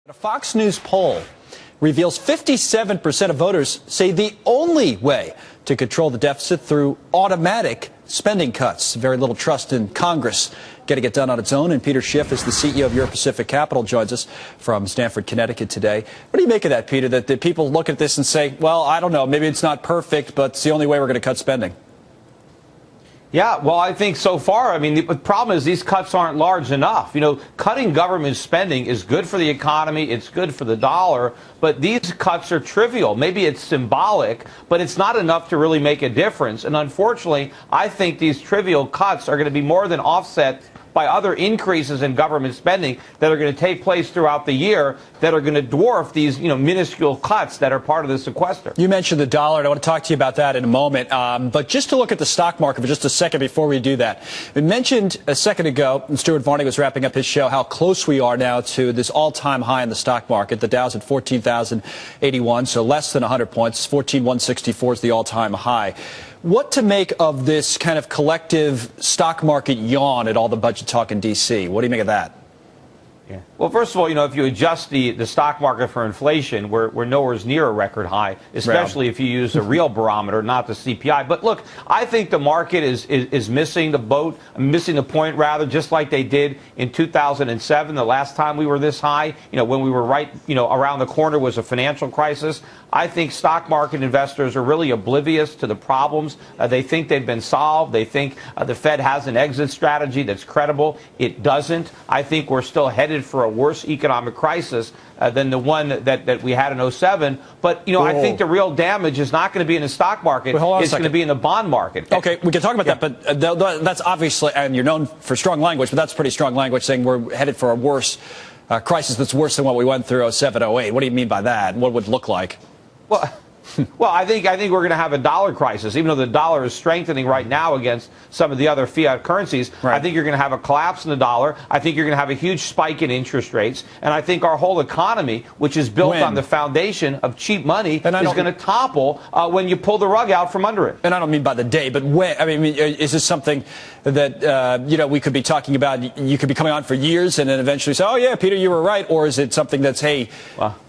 A Fox News poll reveals 57% of voters say the only way to control the deficit through automatic spending cuts. Very little trust in Congress getting it done on its own. And Peter Schiff is the CEO of Euro Pacific Capital, joins us from Stamford, Connecticut today. What do you make of that, Peter, that people look at this and say, well, I don't know, maybe it's not perfect, but it's the only way we're going to cut spending? Yeah, well, I think so far, I mean, the problem is these cuts aren't large enough. You know, cutting government spending is good for the economy, it's good for the dollar, but these cuts are trivial. Maybe it's symbolic, but it's not enough to really make a difference. And unfortunately, I think these trivial cuts are going to be more than offset by other increases in government spending that are going to take place throughout the year that are going to dwarf these, minuscule cuts that are part of the sequester. You mentioned the dollar, and I want to talk to you about that in a moment. But just to look at the stock market for just a second before we do that. We mentioned a second ago, when Stuart Varney was wrapping up his show, how close we are now to this all-time high in the stock market. The Dow's at 14,081, so less than 100 points. 14,164 is the all-time high. What to make of this kind of collective stock market yawn at all the budget talk in D.C.? What do you make of that? Yeah. Well, first of all, if you adjust the stock market for inflation, we're nowhere near a record high, especially if you use a real barometer, not the CPI. But look, I think the market is missing the boat, missing the point, rather, just like they did in 2007, the last time we were this high. When we were right, around the corner was a financial crisis. I think stock market investors are really oblivious to the problems. They think they've been solved. They think the Fed has an exit strategy that's credible. It doesn't. I think we're still headed for a worse economic crisis than the one that we had in 07. But, I think the real damage is not going to be in the stock market. It's going to be in the bond market. Okay, we can talk about that, but that's obviously, and you're known for strong language, but that's pretty strong language saying we're headed for a worse crisis that's worse than what we went through 07, 08. What do you mean by that? What would it look like? Well, I think we're going to have a dollar crisis, even though the dollar is strengthening right now against some of the other fiat currencies. Right. I think you're going to have a collapse in the dollar. I think you're going to have a huge spike in interest rates. And I think our whole economy, which is built on the foundation of cheap money, is going to topple when you pull the rug out from under it. And I don't mean by the day, but when. I mean, is this something that, we could be talking about? You could be coming on for years and then eventually say, oh, yeah, Peter, you were right. Or is it something that's, hey,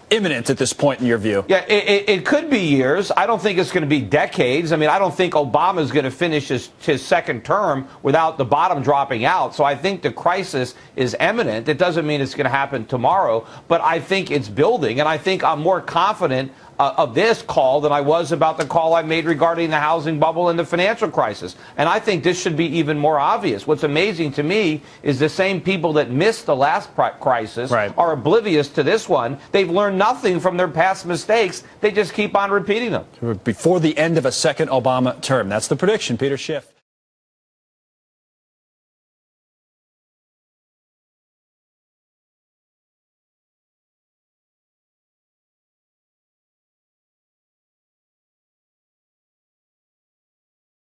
imminent at this point in your view? Yeah, it could be years. I don't think it's going to be decades. I mean, I don't think Obama is going to finish his second term without the bottom dropping out. So I think the crisis is imminent. It doesn't mean it's going to happen tomorrow, but I think it's building. And I think I'm more confident of this call than I was about the call I made regarding the housing bubble and the financial crisis. And I think this should be even more obvious. What's amazing to me is the same people that missed the last crisis are oblivious to this one. They've learned nothing from their past mistakes. They just keep on repeating them. Before the end of a second Obama term. That's the prediction. Peter Schiff.